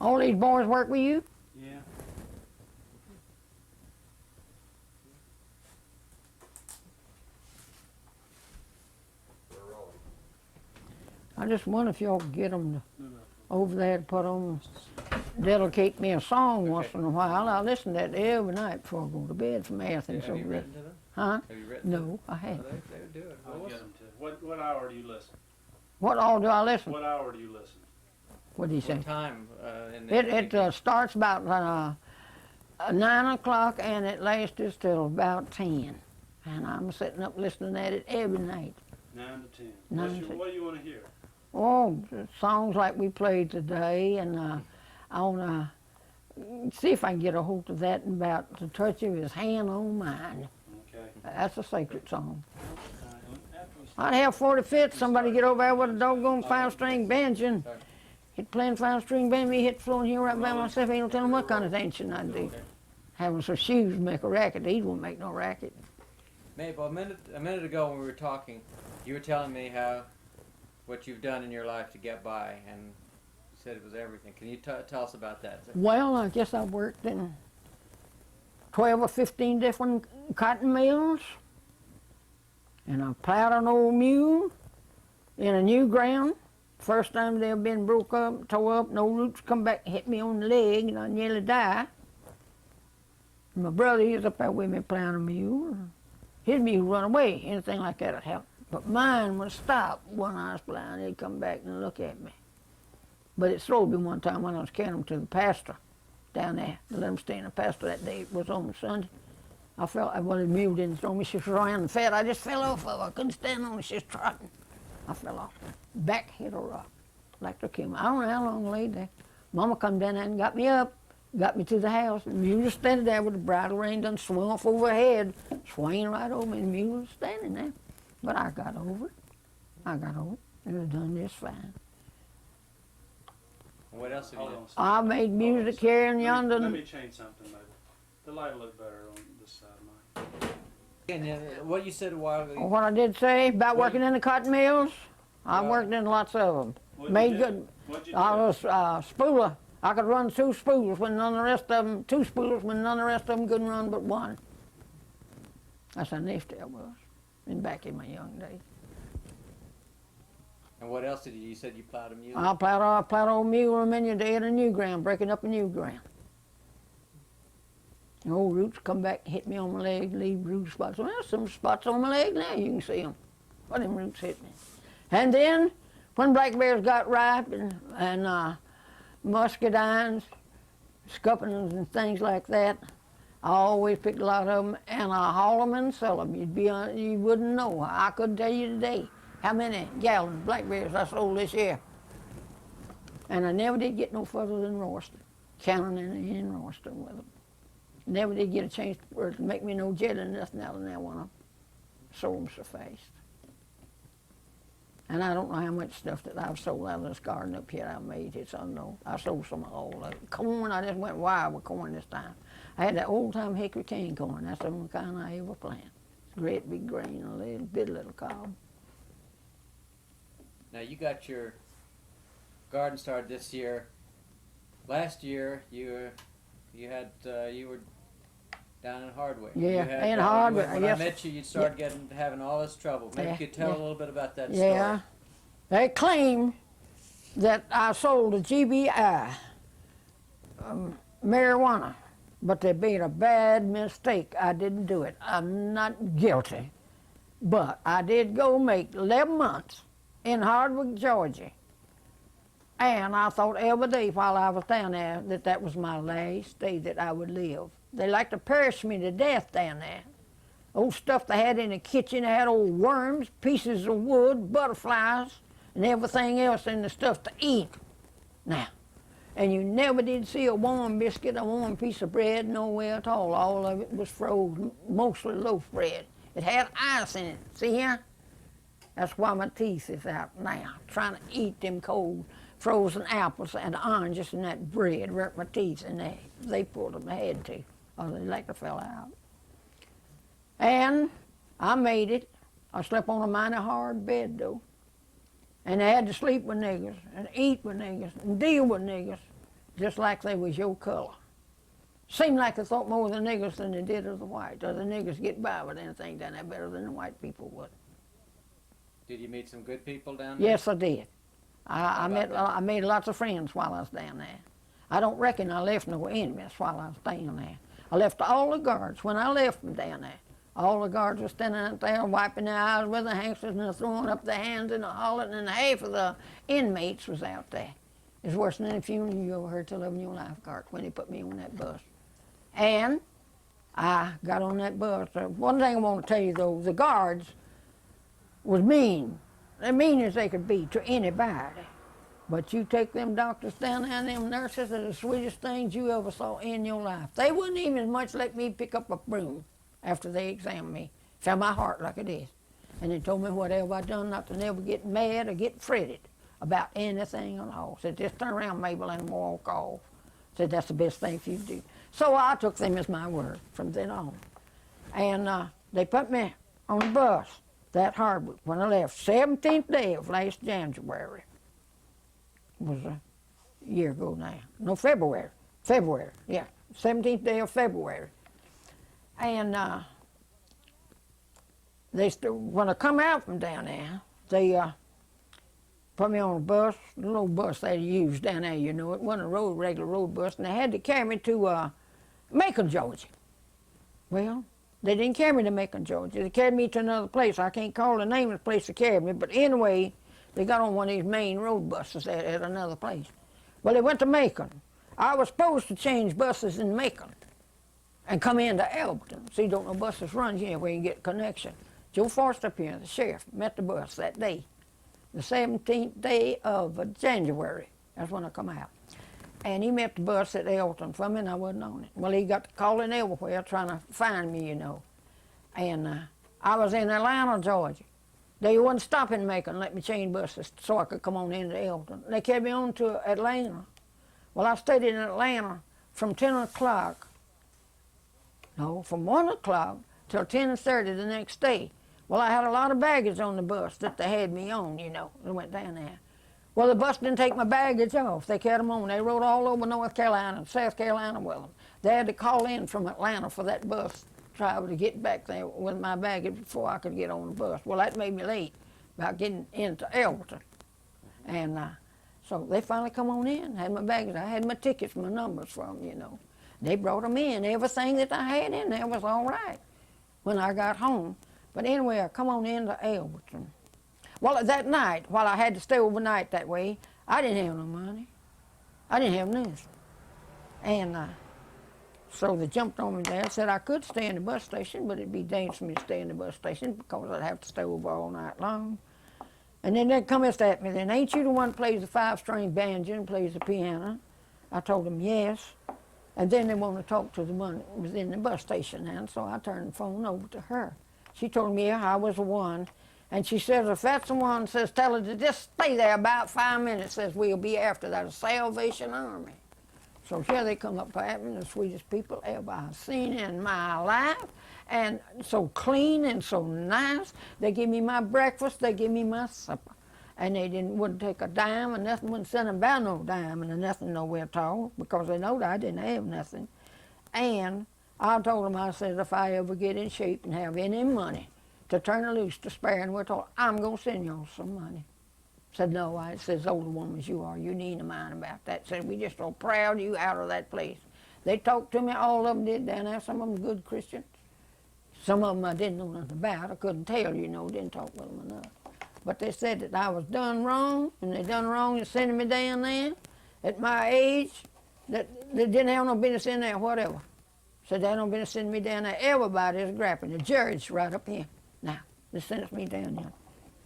All these boys work with you? Yeah. I just wonder if y'all could get them over there to put on, dedicate me a song once in a while. I listen to that every night before I go to bed from Athens. Have you written to them? Huh? Have you written No, I to them? haven't. They would do it. I'll get them to. What hour do you listen? What all do I listen? What hour do you listen? What did he say? What time? In the It starts about 9 o'clock and it lasts till about 10. And I'm sitting up listening at it every night. 9 to 10. 9 to- What do you want to hear? Oh, songs like we played today, and I want to see if I can get a hold of that about the touch of his hand on mine. Okay. That's a sacred song. After we start- I'd have 45th, somebody get over there with a doggone 5-string banjo and hit playing 5-string banjo, me hit the floor and here right by myself, ain't no telling what kind of dancing I'd do. Having some shoes make a racket, these won't make no racket. Mabel, a minute ago when we were talking, you were telling me how what you've done in your life to get by, and you said it was everything. Can you tell us about that? Well, I guess I worked in 12 or 15 different cotton mills, and I plowed an old mule in a new ground. First time they've been broke up, tore up, no roots come back, hit me on the leg, and I nearly died. My brother, he was up there with me plowing a mule. His mule run away, anything like that would help. But mine would stop when I was plowing. He'd come back and look at me. But it throwed me one time when I was carrying him to the pasture down there. To let him stay in the pasture that day. It was on Sunday. I felt, well, the mule didn't throw me. She was around and fed. I just fell off of her. I couldn't stand on it. She was trotting. I fell off. Back hit a rock. Like to kill me. I don't know how long I laid there. Mama come down there and got me up. Got me to the house. The mule was standing there with the bridle rein done swung off over her head. Swinging right over me. The mule was standing there. But I got over it. I got over it. It was done just fine. What else have you done? I made music here in yonder. Let me change something, maybe. The light will look better on this side of mine. And what you said a while ago. What I did say about working in the cotton mills, I worked in lots of them. What'd Made you do? good. What'd you I do? was spooler. I could run 2 spoolers when none of the rest of them, 2 spoolers when none of the rest of them couldn't run but one. That's how nifty I was, and back in my young days. And what else did you said you plowed a mule? I plowed old mule and many a day in a new ground, breaking up a new ground. The old roots come back, hit me on my leg, leave root spots. Well, some spots on my leg now, you can see them. Well, them roots hit me. And then, when blackberries got ripe and muscadines, scuppernings and things like that, I always picked a lot of them and I haul them and sell them. You wouldn't know. I couldn't tell you today how many gallons of blackberries I sold this year. And I never did get no further than Royston, counting in Royston with them. Never did get a chance to make me no jelly or nothing out of that one. I sold them so fast. And I don't know how much stuff that I've sold out of this garden up here I made. It's unknown. I sold some of all of it. Corn, I just went wild with corn this time. I had that old-time hickory cane corn. That's the only kind I ever plant. Great big grain, a little cob. Now you got your garden started this year. Last year you were down in Hardwick. Yeah, in Hardwick. When I met you, you started having all this trouble. Maybe you could tell a little bit about that story. Yeah. They claim that I sold a GBI, marijuana, but they made a bad mistake. I didn't do it. I'm not guilty. But I did go make 11 months in Hardwick, Georgia. And I thought every day while I was down there that that was my last day that I would live. They like to perish me to death down there. Old stuff they had in the kitchen, they had old worms, pieces of wood, butterflies, and everything else in the stuff to eat. Now, and you never did see a warm biscuit, a warm piece of bread nowhere at all. All of it was frozen, mostly loaf bread. It had ice in it. See here? That's why my teeth is out now, trying to eat them cold frozen apples and oranges and that bread. Hurt my teeth, and they pulled them. They had to, or they like to fell out. And I made it. I slept on a mighty hard bed though, and I had to sleep with niggers and eat with niggers and deal with niggers. just like they was your color. Seemed like they thought more of the niggers than they did of the white. Or the niggers get by with anything down there better than the white people would. Did you meet some good people down there? Yes, I did. I made lots of friends while I was down there. I don't reckon I left no enemies while I was down there. I left all the guards when I left from down there. All the guards were standing out there wiping their eyes with their handkerchiefs and throwing up their hands and hollering, and half of the inmates was out there. It's worse than any funeral you ever heard till of your lifeguard when they put me on that bus. And I got on that bus. One thing I want to tell you though, the guards was mean. As mean as they could be to anybody. But you take them doctors down there and them nurses are the sweetest things you ever saw in your life. They wouldn't even as much let me pick up a broom after they examined me. Found my heart like it is. And they told me whatever I done not to never get mad or get fretted about anything at all. Said, just turn around, Mabel, and walk off. Said, that's the best thing for you to do. So I took them as my word from then on. And they put me on the bus that hard when I left, 17th day of last January. It was a year ago now. No, February, yeah. 17th day of February. And when I come out from down there, they put me on a bus, the little bus they used down there, you know. It wasn't a regular road bus, and they had to carry me to Macon, Georgia. Well, they didn't carry me to Macon, Georgia. They carried me to another place. I can't call the name of the place they carried me, but anyway, they got on one of these main road buses at another place. Well, they went to Macon. I was supposed to change buses in Macon and come into Alberton. See, don't no buses run here where you get connection. Joe Forrest up here, the sheriff, met the bus that day, the 17th day of January. That's when I come out. And he met the bus at Alberton for me, and I wasn't on it. Well, he got to calling everywhere trying to find me, you know. And I was in Atlanta, Georgia. They wouldn't stop in Macon and let me change buses so I could come on into Alberton. They carried me on to Atlanta. Well, I stayed in Atlanta from 10 o'clock, no, from 1 o'clock till 10:30 the next day. Well, I had a lot of baggage on the bus that they had me on, you know. They went down there. Well, the bus didn't take my baggage off. They carried them on. They rode all over North Carolina and South Carolina with them. They had to call in from Atlanta for that bus driver to get back there with my baggage before I could get on the bus. Well, that made me late about getting into Alberton. And so they finally come on in, had my baggage. I had my tickets, my numbers from, you know. They brought them in. Everything that I had in there was all right when I got home. But anyway, I come on into Alberton. Well, that night, while I had to stay overnight that way, I didn't have no money. I didn't have nothing. And so they jumped on me there, said I could stay in the bus station, but it'd be dangerous for me to stay in the bus station because I'd have to stay over all night long. And then they come at me, then, ain't you the one that plays the 5-string banjo and plays the piano? I told them yes. And then they wanted to talk to the one that was in the bus station, and so I turned the phone over to her. She told me, yeah, I was the one. And she says, if that's the one, says, tell her to just stay there about 5 minutes, says, we'll be after that, a Salvation Army. So here they come up at me, the sweetest people ever I've seen in my life, and so clean and so nice. They give me my breakfast, they give me my supper. And they wouldn't take a dime, and nothing wouldn't send them about no dime and nothing nowhere at all, because they know that I didn't have nothing. And I told them, I said, if I ever get in shape and have any money to turn her loose to spare, and we're told, I'm going to send y'all some money. Said, no, I says, older woman as you are, you need to mind about that. Said, we just so proud you out of that place. They talked to me, all of them did down there, some of them good Christians. Some of them I didn't know nothing about, I couldn't tell, you know, didn't talk with them enough. But they said that I was done wrong, and they done wrong in sending me down there at my age, that they didn't have no business in there, whatever. Said they had no business sending me down there. Everybody is grappling. The judge right up here. Now, they sentenced me down there.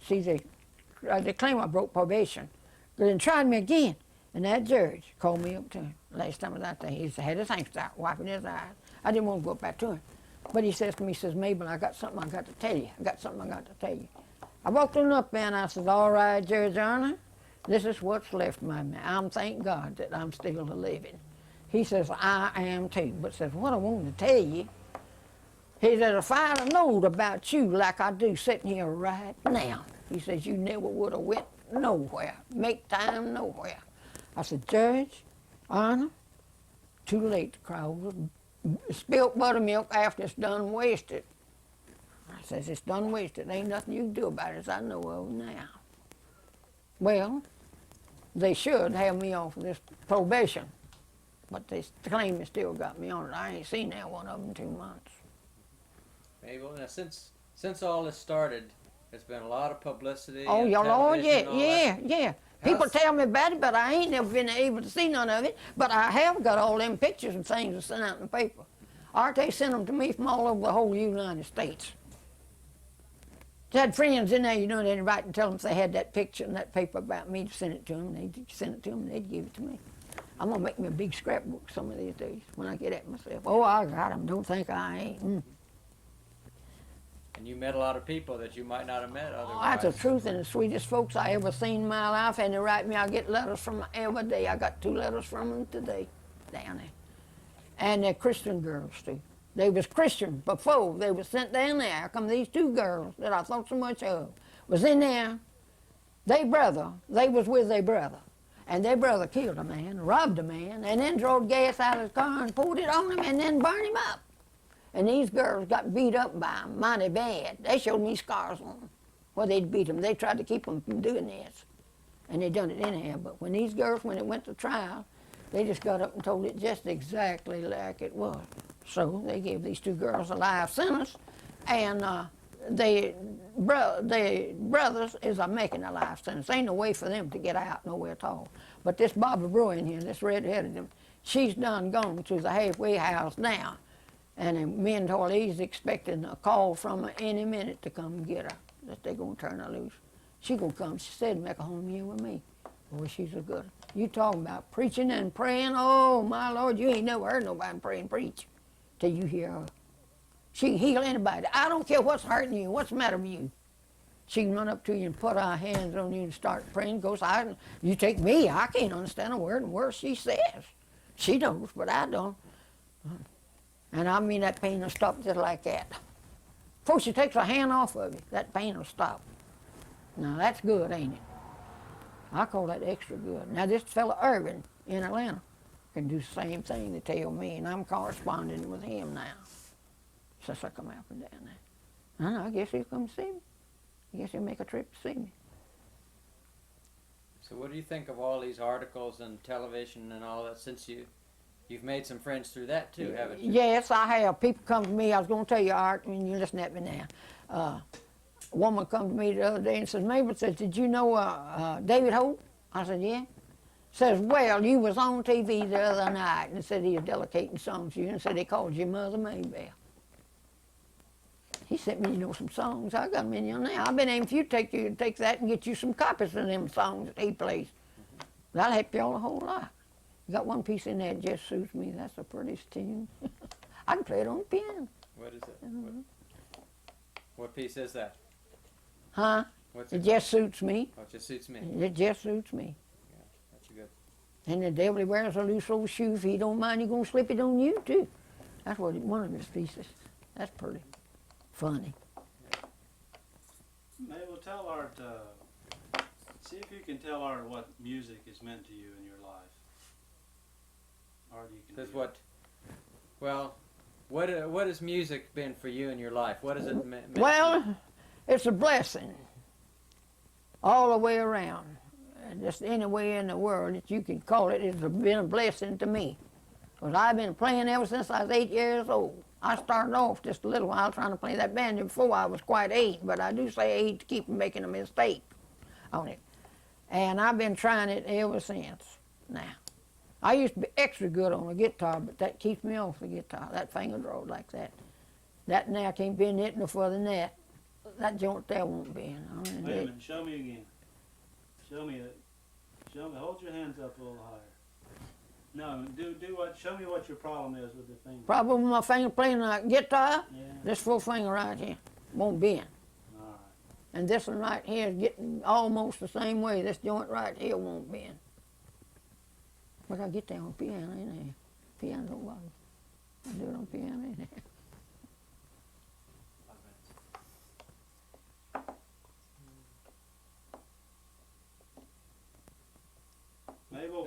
See, they claim I broke probation. But then tried me again, and that judge called me up to him. Last time I was out there, he had his hands out, wiping his eyes. I didn't want to go up back to him. But he says to me, he says, Mabel, I got something I got to tell you. I got something I got to tell you. I walked on up there and I said, all right, Judge Arnold, this is what's left of me. I'm thank God that I'm still a living. He says, I am too. But says, what I wanted to tell you, he said, if I'd have known about you like I do sitting here right now, he says, you never would have went nowhere, make time nowhere. I said, Judge, Anna, too late to cry over spilt buttermilk after it's done wasted. I says, it's done wasted. Ain't nothing you can do about it as I know of now. Well, they should have me off of this probation, but they claim they still got me on it. I ain't seen that one of them in 2 months. Mabel, now since all this started, there's been a lot of publicity. Oh, and yeah, Lord, television and all yeah. that. People How's- tell me about it, but I ain't never been able to see none of it. But I have got all them pictures and things that's sent out in the paper. Art, they sent them to me from all over the whole United States. They had friends in there, you know, they'd write and tell them if they had that picture and that paper about me to send it to them. They'd send it to them and they'd give it to me. I'm going to make me a big scrapbook some of these days when I get at myself. Oh, I got them. Don't think I ain't. And you met a lot of people that you might not have met Oh, otherwise. that's the truth, and the sweetest folks I ever seen in my life, and they write me. I get letters from them every day. I got 2 letters from them today, down there. And they're Christian girls, too. They was Christian before they was sent down there. How come these 2 girls that I thought so much of was in there? They was with their brother. And their brother killed a man, robbed a man, and then drove gas out of his car and poured it on him and then burned him up. And these girls got beat up by him mighty bad. They showed me scars on them where they'd beat them. They tried to keep them from doing this. And they done it anyhow. But when these girls, when it went to trial, they just got up and told it just exactly like it was. So they gave these 2 girls a life sentence. And they brothers is making a life sentence. Ain't no way for them to get out nowhere at all. But this Barbara Brewer in here, this red-headed, she's done gone to the halfway house now. And me and Torley's expecting a call from her any minute to come get her, that they're going to turn her loose. She going to come, she said, make a home here with me. Boy, she's a good one. You talking about preaching and praying, oh, my Lord, you ain't never heard nobody pray and preach till you hear her. She can heal anybody. I don't care what's hurting you, what's the matter with you. She can run up to you and put her hands on you and start praying. Goes, you take me, I can't understand a word she says. She knows, but I don't. And I mean, that pain will stop just like that. Before she takes her hand off of you, that pain will stop. Now, that's good, ain't it? I call that extra good. Now, this fella Irvin in Atlanta can do the same thing they tell me, and I'm corresponding with him now since I come out from down there. And I guess he'll come see me. I guess he'll make a trip to see me. So what do you think of all these articles and television and all that, since you've made some friends through that too, haven't you? Yes, I have. People come to me. I was going to tell you, Art, and you listen at me now. A woman come to me the other day and says, Mabel, says, did you know David Holt? I said, yeah. Says, well, you was on TV the other night, and said he was dedicating songs to you, and said they called you Mother Mabel. He sent me, you know, some songs. I got them in here now. I've been aiming for you to take that and get you some copies of them songs that he plays. That'll help you all a whole lot. You got one piece in there that just suits me. That's the prettiest tune. I can play it on the piano. What is it? What piece is that? Huh? What's It it? just suits me. Oh, it just suits me. It just suits me. Yeah, that's good. And the devil he wears a loose old shoe. If he don't mind, he's going to slip it on you, too. That's what one of his pieces. That's pretty funny. Mabel, tell Art, see if you can tell Art what music has meant to you in your life. Art, you can Says do what? Well, what has music been for you in your life? What has it meant? Well, it's a blessing all the way around. Just any way in the world that you can call it, it's been a blessing to me. Because I've been playing ever since I was 8 years old. I started off just a little while trying to play that banjo before I was quite 8, but I do say 8 to keep from making a mistake on it. And I've been trying it ever since now. I used to be extra good on the guitar, but that keeps me off the guitar, that finger draw like that. That now can't be it no further than that. That joint there won't be in. Wait a minute, show me again. Show me, hold your hands up a little higher. No, do what, show me what your problem is with the finger. Problem with my finger playing the guitar, Yeah. this 4 finger right here won't bend. All right. And this one right here is getting almost the same way. This joint right here won't bend. But I get that on piano, ain't I? Piano don't bother me. I do it on piano, ain't I? Mabel,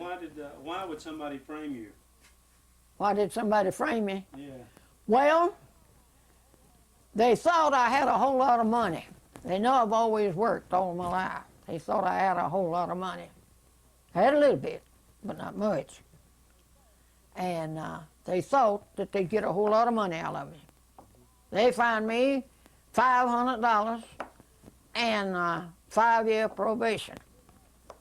why would somebody frame you? Why did somebody frame me? Yeah. Well, they thought I had a whole lot of money. They know I've always worked all my life. They thought I had a whole lot of money. I had a little bit, but not much. And they thought that they'd get a whole lot of money out of me. They fined me $500 and 5-year probation.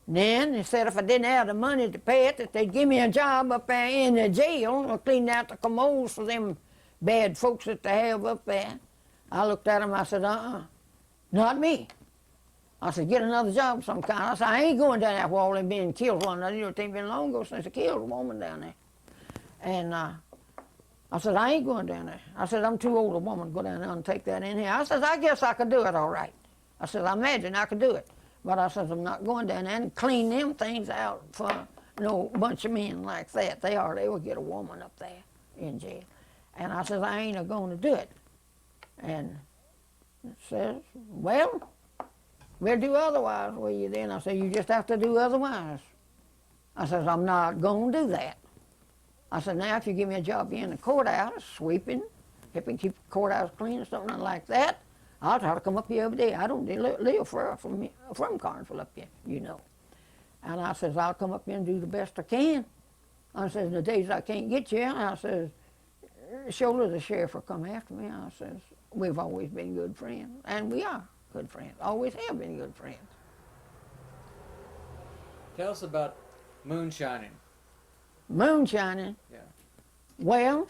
And then they said if I didn't have the money to pay it, that they'd give me a job up there in the jail or cleaning out the commodes for them bad folks that they have up there. I looked at them, I said, not me. I said, get another job of some kind. I said, I ain't going down that wall and being killed one night. You know, it ain't been long ago since I killed a woman down there. And I said, I ain't going down there. I said, I'm too old a woman to go down there and take that in here. I said, I guess I could do it all right. I said, I imagine I could do it. But I said, I'm not going down there and clean them things out for no bunch of men like that. They will get a woman up there in jail. And I said, I ain't going to do it. And it says, well, we'll do otherwise with you then. I said, you just have to do otherwise. I said, I'm not going to do that. I said, now if you give me a job in the courthouse, sweeping, helping keep the courthouse clean or something like that, I'll try to come up here every day. I don't live far from Carnesville up here, you know. And I says, I'll come up here and do the best I can. I says, the days I can't get you, I says, surely the sheriff will come after me. I says, we've always been good friends. And we are good friends, always have been good friends. Tell us about moonshining. Moonshining? Yeah. Well,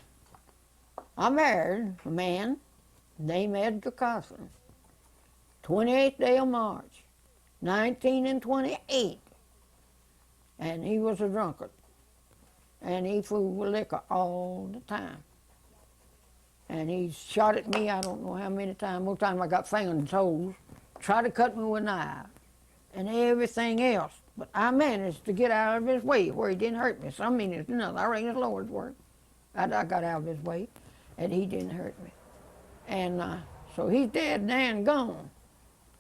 I married a man named Edgar Cawthorn, 28th day of March, 1928. And he was a drunkard. And he fooled with liquor all the time. And he shot at me, I don't know how many times. Most time I got finger and toes, tried to cut me with a knife, and everything else. But I managed to get out of his way where he didn't hurt me. So I mean, it's nothing. I reckon it's Lord's work. I got out of his way, and he didn't hurt me. And so he's dead and gone.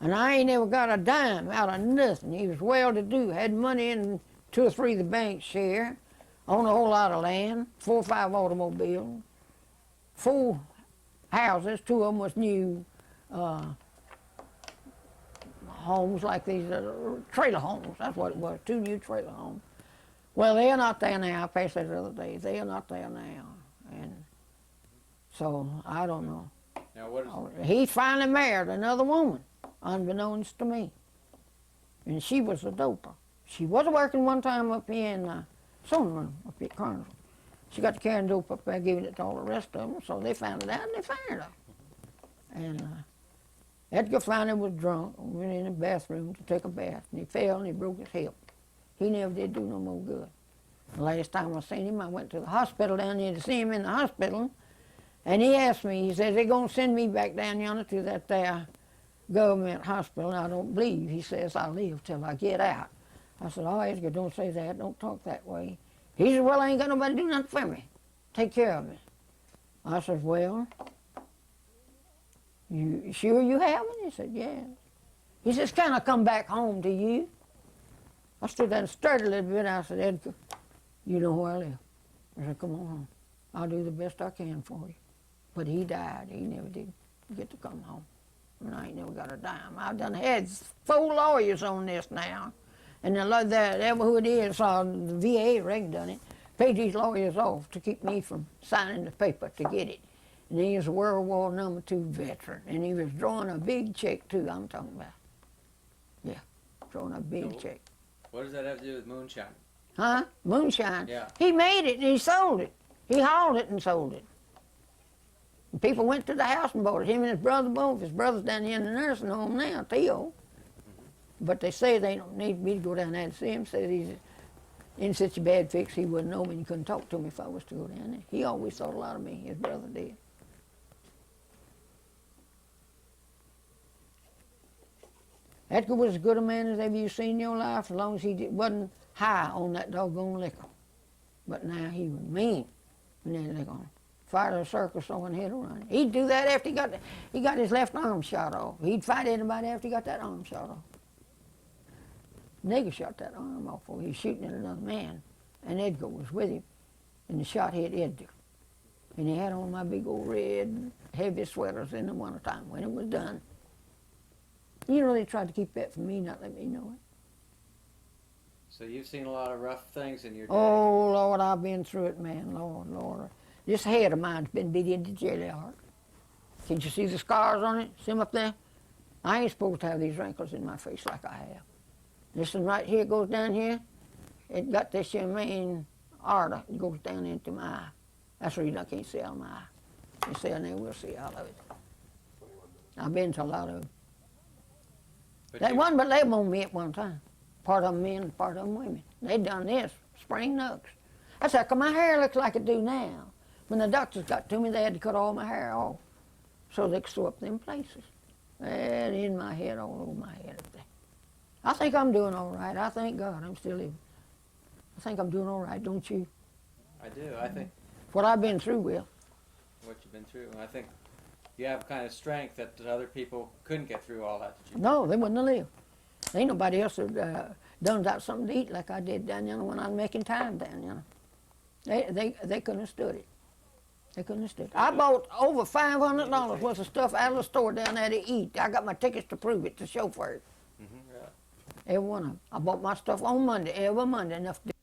And I ain't never got a dime out of nothing. He was well-to-do, had money in 2 or 3 of the banks share, owned a whole lot of land, 4 or 5 automobiles, 4 houses, 2 of them was new homes like these trailer homes. That's what it was, 2 new trailer homes. Well, they're not there now. I passed that the other day. They are not there now. And so I don't know. Now what is He finally married another woman, unbeknownst to me. And she was a doper. She was working one time up here in Sonneman, up here at Carnesville. She got to carrying dope up there, giving it to all the rest of them, so they found it out and they fired her. And Edgar finally was drunk, went in the bathroom to take a bath, and he fell and he broke his hip. He never did do no more good. The last time I seen him, I went to the hospital down there to see him in the hospital, and he asked me, he said, they're going to send me back down yonder to that there government hospital, and I don't believe, he says, I'll live till I get out. I said, oh, Edgar, don't say that, don't talk that way. He said, well, I ain't got nobody to do nothing for me. Take care of me. I said, well, you sure you haven't? He said, yes. He says, can I come back home to you? I stood there and stirred a little bit. I said, Edgar, you know where I live. I said, come on home. I'll do the best I can for you. But he died. He never did get to come home. And I ain't never got a dime. I've done had 4 lawyers on this now. And whatever who it is, the VA reckon done it, paid these lawyers off to keep me from signing the paper to get it. And he was a World War II veteran, and he was drawing a big check too, I'm talking about. Yeah, drawing a big check. What does that have to do with moonshine? Huh? Moonshine. Yeah. He made it and he sold it. He hauled it and sold it. And people went to the house and bought it. Him and his brother both. His brother's down here in the nursing home now, Theo. But they say they don't need me to go down there and see him. Says he's in such a bad fix he wouldn't know me and he couldn't talk to me if I was to go down there. He always thought a lot of me, his brother did. Edgar was as good a man as ever you seen in your life, as long as he wasn't high on that doggone liquor. But now he was mean when that liquor on. Fight a circus on and hit a run. He'd do that after he got his left arm shot off. He'd fight anybody after he got that arm shot off. Nigger shot that arm off while he was shooting at another man. and Edgar was with him, and the shot hit Edgar. And he had on my big old red, heavy sweaters in the wintertime when it was done. You know, they tried to keep that from me, not let me know it. So you've seen a lot of rough things in your day. Oh, Lord, I've been through it, man. Lord, Lord. This head of mine's been beat into jelly hard. Can't you see the scars on it? See them up there? I ain't supposed to have these wrinkles in my face like I have. This one right here goes down here. It got this here main artery. It goes down into my eye. That's the reason I can't see out of my eye. You see, I never will see out of it. I've been to a lot of them. They wasn't but 11 on me at one time. Part of them men, part of them women. They done this, spring nooks. That's how come my hair looks like it do now. When the doctors got to me, they had to cut all my hair off so they could sew up them places. And in my head, all over my head up there. I think I'm doing all right. I thank God I'm still living. I think I'm doing all right, don't you? I do. I think What I've been through, Will. what you've been through, and I think you have kind of strength that other people couldn't get through all that you No, they wouldn't have lived. Ain't nobody else that done got something to eat like I did down there when I was making time down there. They couldn't have stood it. They couldn't have stood it. I bought over $500 worth of stuff out of the store down there to eat. I got my tickets to prove it, to show for it. Yeah. Every one of them. I bought my stuff on Monday, every Monday, enough to